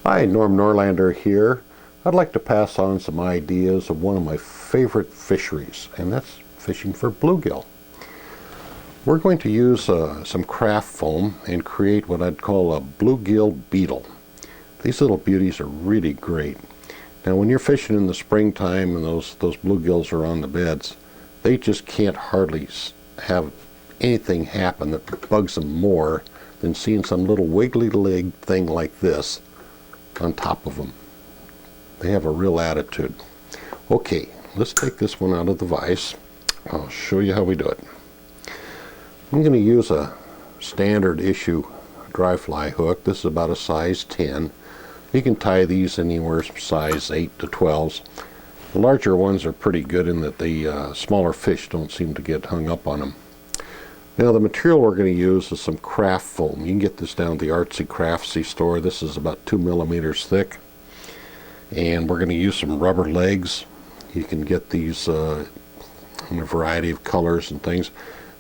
Hi, Norm Norlander here. I'd like to pass on some ideas of one of my favorite fisheries, and that's fishing for bluegill. We're going to use some craft foam and create what I'd call a bluegill beetle. These little beauties are really great. Now when you're fishing in the springtime and those bluegills are on the beds, they just can't hardly have anything happen that bugs them more than seeing some little wiggly leg thing like this on top of them. They have a real attitude. Okay, let's take this one out of the vise. I'll show you how we do it. I'm going to use a standard issue dry fly hook. This is about a size 10. You can tie these anywhere from size 8 to 12s. The larger ones are pretty good in that the smaller fish don't seem to get hung up on them. Now the material we're going to use is some craft foam. You can get this down at the Artsy Craftsy store. This is about 2 millimeters thick. And we're going to use some rubber legs. You can get these in a variety of colors and things.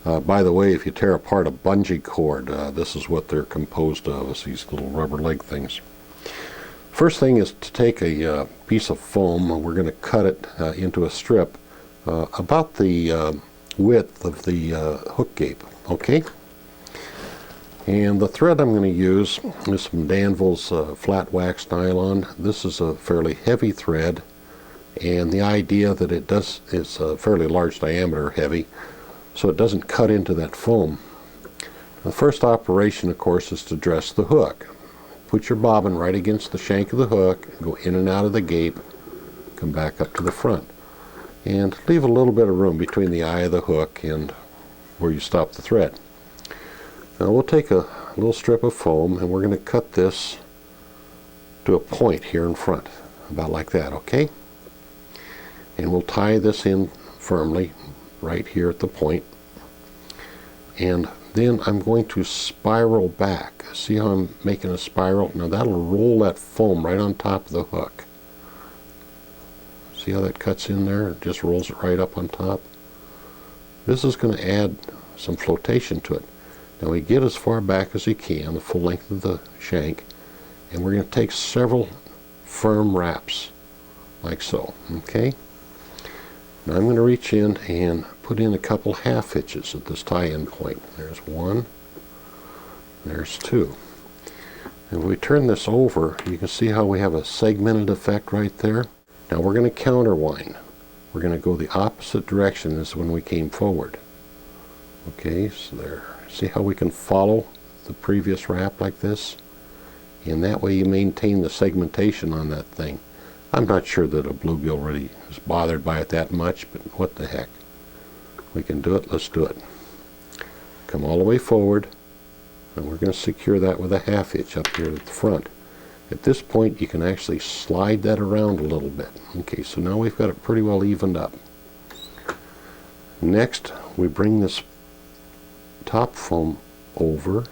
By the way, if you tear apart a bungee cord, this is what they're composed of, is these little rubber leg things. First thing is to take a piece of foam, and we're going to cut it into a strip about the width of the hook gape, okay? And the thread I'm going to use is some Danville's flat wax nylon. This is a fairly heavy thread, and the idea that it does is a fairly large diameter heavy, so it doesn't cut into that foam. The first operation, of course, is to dress the hook. Put your bobbin right against the shank of the hook, go in and out of the gape, come back up to the front, and leave a little bit of room between the eye of the hook and where you stop the thread. Now we'll take a little strip of foam and we're going to cut this to a point here in front, about like that, okay? And we'll tie this in firmly right here at the point. And then I'm going to spiral back. See how I'm making a spiral? Now that'll roll that foam right on top of the hook. See how that cuts in there? It just rolls it right up on top. This is going to add some flotation to it. Now we get as far back as you can, the full length of the shank, and we're going to take several firm wraps, like so, okay? Now I'm going to reach in and put in a couple half hitches at this tie-in point. There's one, there's two. And if we turn this over, you can see how we have a segmented effect right there. Now we're going to counterwind. We're going to go the opposite direction as when we came forward. Okay, so there. See how we can follow the previous wrap like this? And that way you maintain the segmentation on that thing. I'm not sure that a bluegill really is bothered by it that much, but what the heck. We can do it, let's do it. Come all the way forward, and we're going to secure that with a half hitch up here at the front. At this point you can actually slide that around a little bit. Okay, so now we've got it pretty well evened up. Next we bring this top foam over,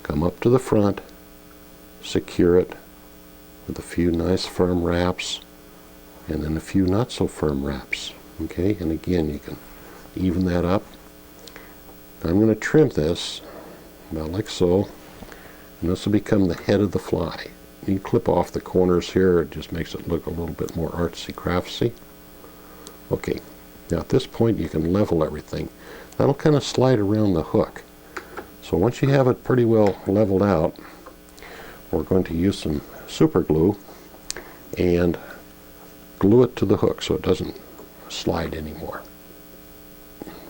come up to the front, secure it with a few nice firm wraps, and then a few not so firm wraps. Okay, and again you can even that up. Now I'm going to trim this about like so, and this will become the head of the fly. You clip off the corners here, it just makes it look a little bit more artsy craftsy. Okay, now at this point you can level everything. That'll kind of slide around the hook. So once you have it pretty well leveled out, we're going to use some super glue and glue it to the hook so it doesn't slide anymore.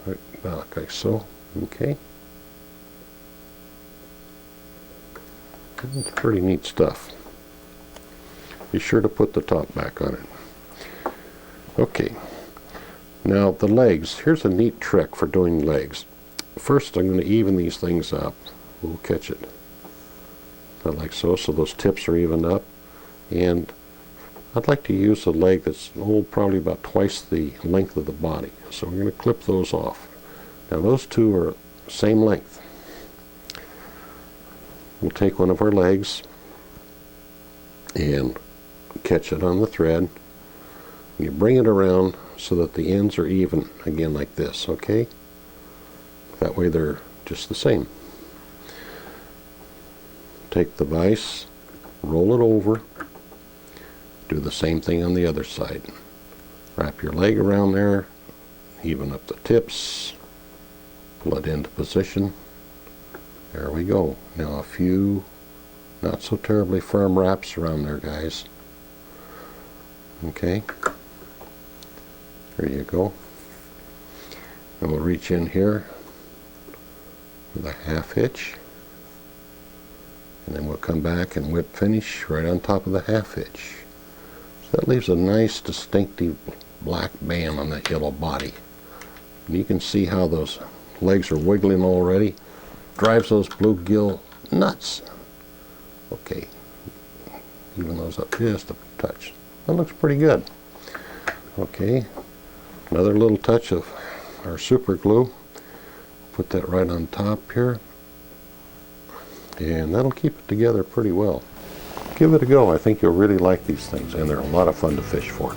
Right, about like so, okay. It's pretty neat stuff. Be sure to put the top back on it. Okay. Now the legs, here's a neat trick for doing legs. First I'm going to even these things up. We'll catch it. Not like so, so those tips are evened up. And I'd like to use a leg that's probably about twice the length of the body. So we're going to clip those off. Now those two are same length. We'll take one of our legs and catch it on the thread. You bring it around so that the ends are even, again like this, okay? That way they're just the same. Take the vise, roll it over, do the same thing on the other side. Wrap your leg around there, even up the tips, pull it into position. There we go. Now a few not so terribly firm wraps around there, guys. Okay, there you go. And we'll reach in here with a half hitch, and then we'll come back and whip finish right on top of the half hitch. So that leaves a nice distinctive black band on that yellow body. And you can see how those legs are wiggling already. Drives those bluegill nuts. Okay, even those up just a touch. That looks pretty good. Okay, another little touch of our super glue. Put that right on top here, and that'll keep it together pretty well. Give it a go. I think you'll really like these things, and they're a lot of fun to fish for.